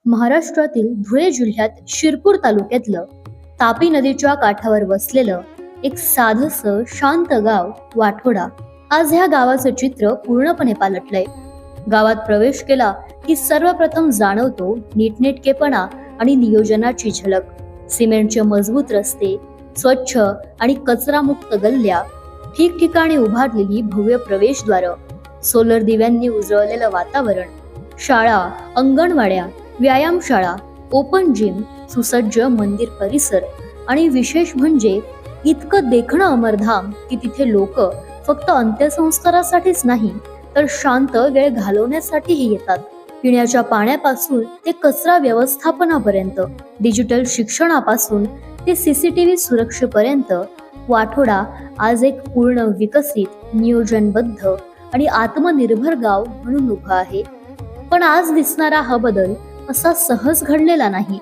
महाराष्ट्रातील धुळे जिल्ह्यात शिरपूर तालुक्यातलं तापी नदीच्या काठावर वसलेलं एक साधंसं शांत गाव वाठोडा आज ह्या गावाचं चित्र पूर्णपणे पालटलंय. गावात प्रवेश केला की सर्वप्रथम जाणवतो नीटनेटकेपणा आणि नियोजनाची झलक. सिमेंटचे मजबूत रस्ते, स्वच्छ आणि कचरामुक्त गल्ल्या, ठिकठिकाणी उभारलेली भव्य प्रवेशद्वार, सोलर दिव्यांनी उजळलेलं वातावरण, शाळा, अंगणवाड्या, व्यायामशाळा, ओपन जिम, सुसज्ज मंदिर परिसर आणि विशेष म्हणजे इतकं देखणं अमरधाम की तिथे लोक फक्त अंत्यसंस्कारासाठीच नाही तर शांत वेळ घालवण्यासाठीही येतात. पिण्याच्या पाण्यापासून ते कचरा व्यवस्थापनापर्यंत, डिजिटल शिक्षणापासून ते सीसीटीव्ही सुरक्षेपर्यंत वाठोडा आज एक पूर्ण विकसित, नियोजनबद्ध आणि आत्मनिर्भर गाव म्हणून उभा आहे. पण आज दिसणारा हा बदल असा सहज घडलेला नाही.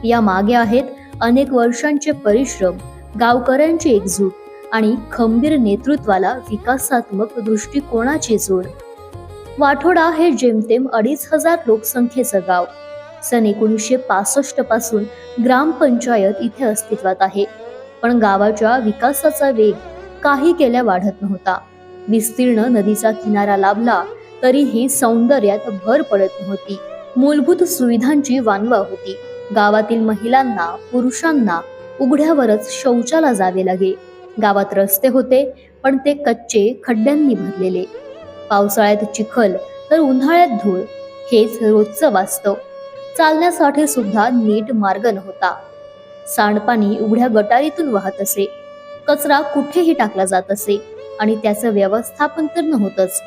या मागे आहेत अनेक वर्षांचे परिश्रम, गावकऱ्यांची एकजूट आणि खंबीर नेतृत्वाला विकासात्मक दृष्टिकोनाची जोड. वाठोडा हे जेमतेम 2500 लोकसंख्येचं गाव. सन 1965 पासून ग्रामपंचायत इथे अस्तित्वात आहे. पण गावाच्या विकासाचा वेग काही केल्या वाढत नव्हता. विस्तीर्ण नदीचा किनारा लाभला तरीही सौंदर्यात भर पडत नव्हती. मूलभूत सुविधांची वानवा होती. गावातील महिलांना, पुरुषांना उघड्यावरच शौचाला जावे लागे. गावात रस्ते होते पण ते कच्चे, खड्ड्यांनी भरलेले. पावसाळ्यात चिखल तर उन्हाळ्यात धूळ, हेच रोजचं वास्तव. चालण्यासाठी सुद्धा नीट मार्ग नव्हता. सांडपाणी उघड्या गटारीतून वाहत असे, कचरा कुठेही टाकला जात असे आणि त्याचं व्यवस्थापन तर नव्हतंच.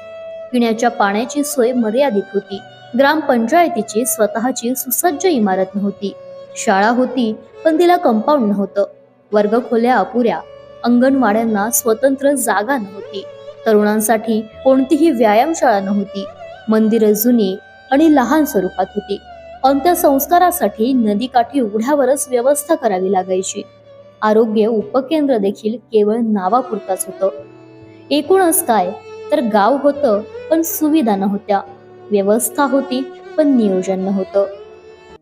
पिण्याच्या पाण्याची सोय मर्यादित होती. ग्रामपंचायतीची स्वतःची सुसज्ज इमारत नव्हती. शाळा होती पण तिला कंपाऊंड नव्हतं. वर्गखोल्या अपुऱ्या, अंगणवाड्यांना स्वतंत्र जागा नव्हती. तरुणांसाठी कोणतीही व्यायामशाळा नव्हती. मंदिरं जुनी आणि लहान स्वरूपात होती. अंत्यसंस्कारासाठी नदीकाठी उघड्यावरच व्यवस्था करावी लागायची. आरोग्य उपकेंद्र देखील केवळ नावापुरताच होतं. एकूणच काय तर गाव होतं पण सुविधा नव्हत्या. व्यवस्था होती पण नियोजन नव्हतं.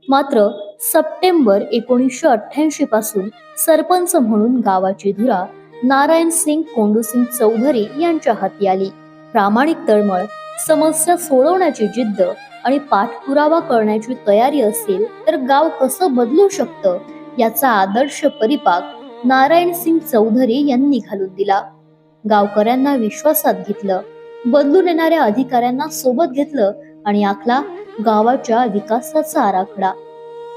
मात्र सप्टेंबर 1988 पासून सरपंच म्हणून गावाची धुरा नारायण सिंग कोंडूसिंग चौधरी यांच्या हाती आली. प्रामाणिक तळमळ, समस्या सोडवण्याची जिद्द आणि पाठपुरावा करण्याची तयारी असेल तर गाव कसं बदलू शकतं याचा आदर्श परिपाक नारायण सिंग चौधरी यांनी घालून दिला. गावकऱ्यांना विश्वासात घेतलं, बदलून येणाऱ्या अधिकाऱ्यांना सोबत घेतलं आणि आखला गावाच्या विकासाचा आराखडा.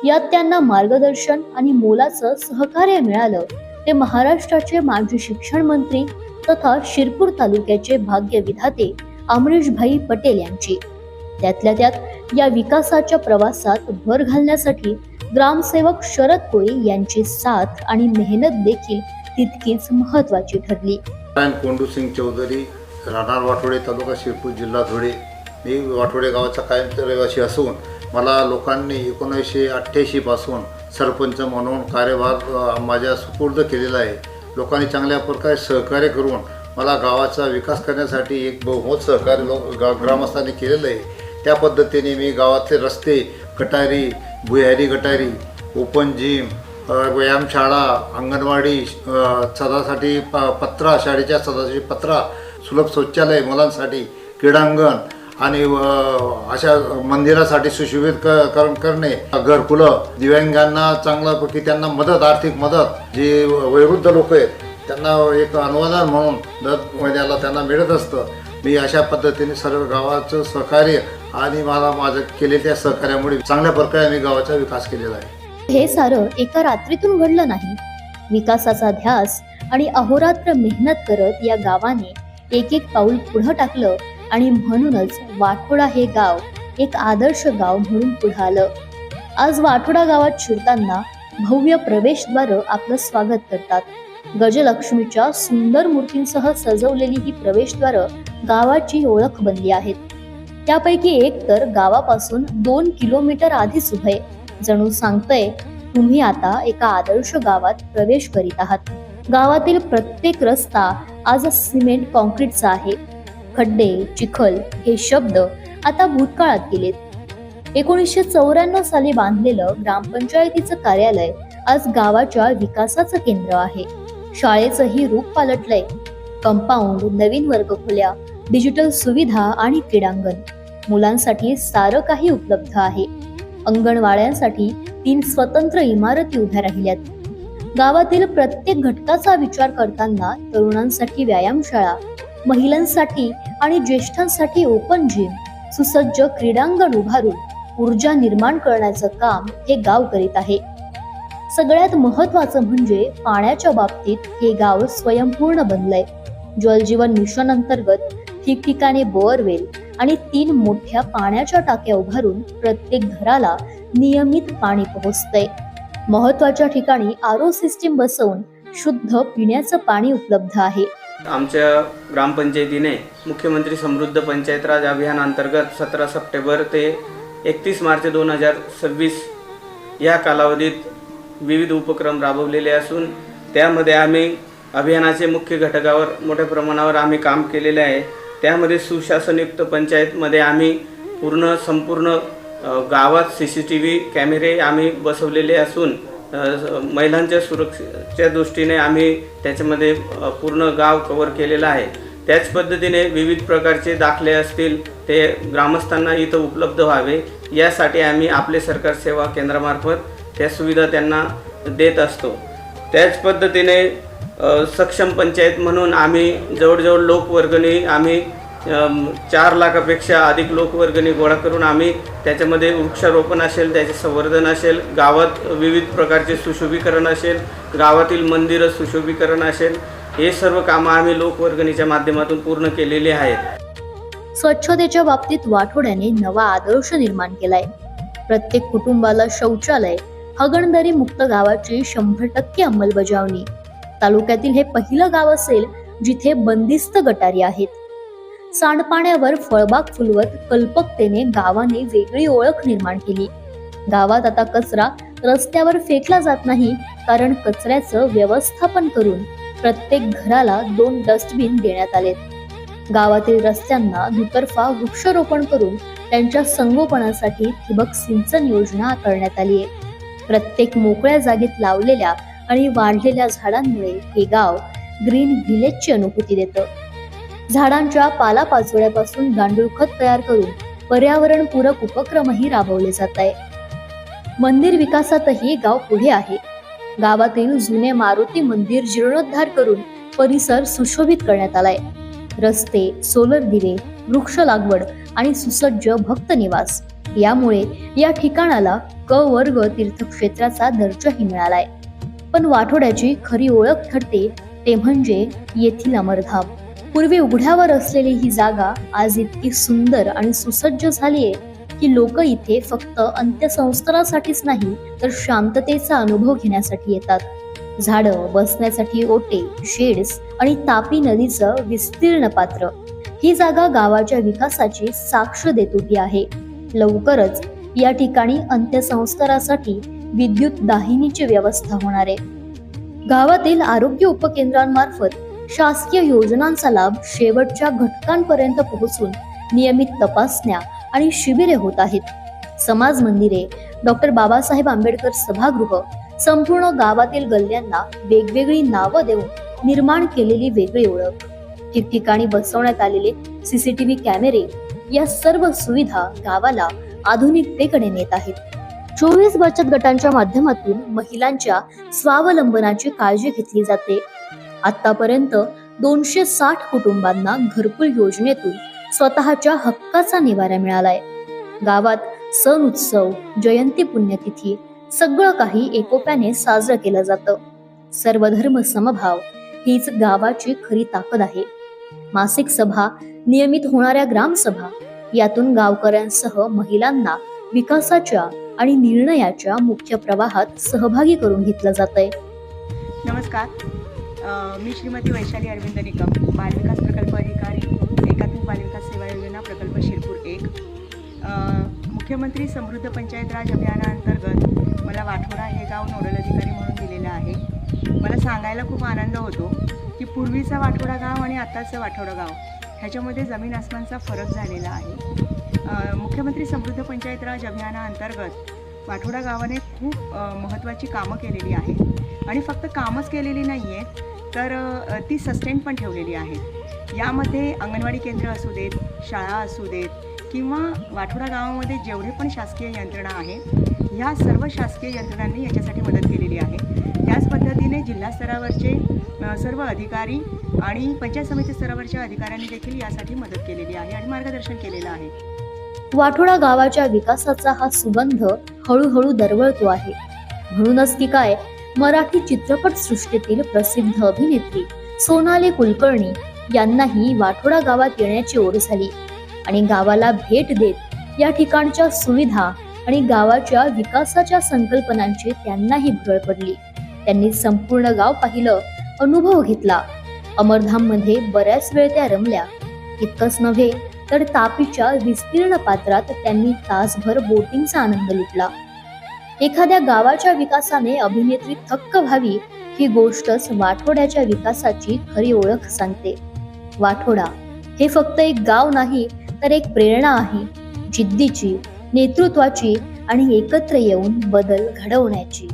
यात त्यांना मार्गदर्शन आणि मोलाचं सहकार्य मिळालं ते महाराष्ट्राचे माजी शिक्षण मंत्री तथा शिरपूर तालुक्याचे भाग्य विधाते अमरीशभाई पटेल यांची. त्यातल्या त्यात या विकासाच्या प्रवासात भर घालण्यासाठी ग्रामसेवक शरद कोळी यांची साथ आणि मेहनत देखील तितकीच महत्वाची ठरली. कोंडूसिंग चौधरी, राहणार वाठोडे, तालुका शिरपूर, जिल्हा धुळे. मी वाठोडे गावाचा कायमचा रहिवासी असून मला लोकांनी 1988 पासून सरपंच म्हणून कार्यभार माझ्या सुपूर्द केलेला आहे. लोकांनी चांगल्या प्रकारे सहकार्य करून मला गावाचा विकास करण्यासाठी एक बहुमोल सहकार्य ग्रामस्थांनी केलेलं आहे. त्या पद्धतीने मी गावातले रस्ते, गटारी, भुयारी गटारी, ओपन जिम, व्यायामशाळा, अंगणवाडी, सदासाठी पत्रा, शाळेच्या सदासाठी पत्रा, सुलभ शौचालय मुलांसाठी, क्रीडांगण आणि अशा मंदिरासाठी सुशोभित करणे, घरकुलं, दिव्यांगांना चांगल्यापैकी त्यांना मदत, आर्थिक मदत, जे वयोवृद्ध लोक आहेत त्यांना एक अनुदान म्हणून दर महिन्याला त्यांना मिळत असतं. मी अशा पद्धतीने सर्व गावाचं सहकार्य आणि मला माझं केलेल्या सहकार्यामुळे चांगल्या प्रकारे मी गावाचा विकास केलेला आहे. हे सारं एका रात्रीतून घडलं नाही. विकासाचा ध्यास आणि अहोरात्र मेहनत करत या गावाने एक एक पाऊल पुढे टाकलं आणि म्हणूनच वाठोडा हे गाव एक आदर्श गाव म्हणून पुढे आलं. आज वाठोडा गावात शिरताना भव्य प्रवेशद्वार आपलं स्वागत करतात. गजलक्ष्मीच्या सुंदर मूर्तींसह सजवलेली ही प्रवेशद्वार गावाची ओळख बनली आहेत. त्यापैकी एक तर गावापासून 2 किलोमीटर आधीच उभे, जणू सांगतंय तुम्ही आता एका आदर्श गावात प्रवेश करीत आहात. गावातील प्रत्येक रस्ता आज सिमेंट कॉन्क्रीटचा आहे. खड्डे, चिखल हे शब्द आता भूतकाळात गेलेत. 1994 साली बांधलेलं ग्रामपंचायतीचं कार्यालय आज गावाच्या विकासाचं केंद्र आहे. शाळेचंही रूप पालटलंय. कंपाऊंड, नवीन वर्गखोल्या, डिजिटल सुविधा आणि क्रीडांगण. मुलांसाठी सारं काही उपलब्ध आहे. अंगणवाड्यांसाठी 3 स्वतंत्र इमारती उभ्या राहिल्यात. गावातील प्रत्येक घटकाचा विचार करताना तरुणांसाठी व्यायामशाळा, महिलांसाठी आणि ज्येष्ठांसाठी ओपन जिम, सुसज्ज क्रीडांगण उभारून ऊर्जा निर्माण करण्याचं काम हे गाव करीत आहे. सगळ्यात महत्वाचं म्हणजे पाण्याच्या बाबतीत हे गाव स्वयंपूर्ण बनलंय. जलजीवन मिशन अंतर्गत ठिकठिकाणी बोअरवेल आणि 3 मोठ्या पाण्याच्या टाक्या उभारून प्रत्येक घराला नियमित पाणी पोहोचतंय. महत्वाच्या ठिकाणी आरो सिस्टीम बसवून शुद्ध पिण्याचं पाणी उपलब्ध आहे. आमच्या ग्रामपंचायतीने मुख्यमंत्री समृद्ध पंचायत राज अभियानांतर्गत 17 सप्टेंबर ते 31 मार्च 2026 या कालावधीत विविध उपक्रम राबवलेले असून त्यामध्ये आम्ही अभियानाचे मुख्य घटकावर मोठ्या प्रमाणावर आम्ही काम केलेले आहे. त्यामध्ये सुशासनयुक्त पंचायतमध्ये आम्ही संपूर्ण गावात CCTV कॅमेरे आम्ही बसवलेले असून महिलांच्या सुरक्षेच्या दृष्टीने आम्ही त्याच्यामध्ये पूर्ण गाव कव्हर केलेलं आहे. त्याच पद्धतीने विविध प्रकारचे दाखले असतील ते ग्रामस्थांना इथं उपलब्ध व्हावे यासाठी आम्ही आपले सरकार सेवा केंद्रामार्फत त्या सुविधा त्यांना देत असतो. त्याच पद्धतीने सक्षम पंचायत म्हणून आम्ही जवळजवळ लोकवर्गणी आम्ही 4 लाखापेक्षा अधिक लोकवर्गणी गोळा करून आम्ही त्याच्यामध्ये वृक्षारोपण असेल, त्याचे संवर्धन असेल, गावात विविध प्रकारचे सुशोभीकरण असेल, गावातील मंदिरं सुशोभीकरण असेल, हे सर्व कामं आम्ही लोकवर्गणीच्या माध्यमातून पूर्ण केलेली आहेत. स्वच्छतेच्या बाबतीत वाठोड्याने नवा आदर्श निर्माण केलाय. प्रत्येक कुटुंबाला शौचालय, हागणदारी मुक्त गावाची 100% अंमलबजावणी. तालुक्यातील हे पहिलं गाव असेल जिथे बंदिस्त गटारी आहेत. सांडपाण्यावर फळबाग फुलवत कल्पकतेने गावाने वेगळी ओळख निर्माण केली. गावात आता कचरा रस्त्यावर फेकला जात नाही, कारण कचऱ्याचं व्यवस्थापन करून प्रत्येक घराला 2 डस्टबिन देण्यात आलेत. गावातील रस्त्यांना दुतर्फा वृक्षारोपण करून त्यांच्या संगोपनासाठी ठिबक सिंचन योजना करण्यात आली आहे. प्रत्येक मोकळ्या जागेत लावलेल्या आणि वाढलेल्या झाडांमुळे हे गाव ग्रीन व्हिलेजची अनुभूती देतं. झाडांच्या पालापाचोळ्यापासून गांडूळ खत तयार करून पर्यावरणपूरक उपक्रमही राबवले जात आहे. मंदिर विकासातही गाव पुढे आहे. गावातील जुने मारुती मंदिर जीर्णोद्धार करून परिसर सुशोभित करण्यात आलाय. रस्ते, सोलर दिवे, वृक्ष लागवड आणि सुसज्ज भक्त निवास यामुळे या ठिकाणाला क वर्ग तीर्थक्षेत्राचा दर्जाही मिळालाय. पण वाठोड्याची खरी ओळख ठरते ते म्हणजे येथील अमरधाम. पूर्वी उघड्यावर असलेली ही जागा आज इतकी सुंदर आणि सुसज्ज झालीये की लोक इथे फक्त अंत्यसंस्कारासाठीच नाही तर शांततेचा अनुभव घेण्यासाठी येतात. झाडं, बसण्यासाठी ओटे, शेड्स आणि तापी नदीचं विस्तीर्ण पात्र ही जागा गावाच्या विकासाची साक्ष देत उभी आहे. लवकरच या ठिकाणी अंत्यसंस्कारासाठी विद्युत दाहिनीची व्यवस्था होणार आहे. गावातील आरोग्य उपकेंद्रांमार्फत शासकीय योजनांचा लाभ शेवटच्या घटकांपर्यंत पोहोचून नियमित तपासण्या आणि शिबिरे होत आहेत. समाज मंदिरे, डॉक्टर बाबासाहेब आंबेडकर सभागृह, संपूर्ण गावातील गल्ल्यांना वेगवेगळी नावं देऊन निर्माण केलेली वेगळी ओळख, ठिकठिकाणी बसवण्यात आलेले CCTV कॅमेरे या सर्व सुविधा गावाला आधुनिकतेकडे नेत आहेत. 24 बचत गटांच्या माध्यमातून महिलांच्या स्वावलंबनाची काळजी घेतली जाते. आतापर्यंत 260 कुटुंबांना घरकुल योजनेतून स्वतःच्या हक्काचा निवारा मिळालाय. गावात सण उत्सव, जयंती, पुण्यतिथी सगळं काही एकोप्याने साजरं केलं जातं. सर्वधर्म समभाव हीच गावाची खरी ताकद आहे. मासिक सभा, नियमित होणाऱ्या ग्रामसभा यातून गावकऱ्यांसह महिलांना विकासाच्या आणि निर्णयाच्या मुख्य प्रवाहात सहभागी करून घेतलं जातंय. नमस्कार, मी श्रीमती वैशाली अरविंद निकम, बालविकास प्रकल्प अधिकारी, एकात्मिक बालविकास सेवा योजना प्रकल्प शिरपूर 1. मुख्यमंत्री समृद्ध पंचायत राज अभियानाअंतर्गत मला वाठोडा हे गाव नोडल अधिकारी म्हणून दिलेलं आहे. मला सांगायला खूप आनंद होतो की पूर्वीचा वाठोडा गाव आणि आत्ताचं वाठोडा गाव ह्याच्यामध्ये जमीन आसमानचा फरक झालेला आहे. मुख्यमंत्री समृद्ध पंचायत राज अभियानाअंतर्गत वाठोडा गावाने खूप महत्त्वाची कामं केलेली आहेत आणि फक्त कामच केलेली नाही आहेत तर ती सस्टेन पण ठेवलेली आहेत. यामध्ये अंगणवाडी केंद्र असू देत, शाळा असू देत किंवा वाठोडा गावामध्ये जेवढे पण शासकीय यंत्रणा आहे ह्या सर्व शासकीय यंत्रणांनी याच्यासाठी मदत केलेली आहे. त्याच पद्धतीने जिल्हा स्तरावरचे सर्व अधिकारी आणि पंचायत समिती स्तरावरच्या अधिकाऱ्यांनी देखील यासाठी मदत केलेली आहे आणि मार्गदर्शन केलेलं आहे. वाठोडा गावाच्या विकासाचा हा सुगंध हळूहळू दरवळतो आहे. म्हणूनच ती काय, मराठी चित्रपट सृष्टीतील प्रसिद्ध अभिनेत्री सोनाली कुलकर्णी यांनाही वाठोडा गावात येण्याची ओढ झाली आणि गावाला भेट देत या ठिकाणच्या सुविधा आणि गावाच्या विकासाच्या संकल्पनांची त्यांनाही भुरळ पडली. त्यांनी संपूर्ण गाव पाहिलं, अनुभव घेतला. अमरधाम मध्ये बऱ्याच वेळ त्या रमल्या. इतकंच नव्हे तर तापीच्या विस्तीर्ण पात्रात त्यांनी तासभर बोटिंगचा आनंद लुटला. एखाद्या गावाच्या विकासाने अभिनेत्री थक्क व्हावी ही गोष्टच वाठोड्याच्या विकासाची खरी ओळख सांगते. वाठोडा हे फक्त एक गाव नाही तर एक प्रेरणा आहे, जिद्दीची, नेतृत्वाची आणि एकत्र येऊन बदल घडवण्याची.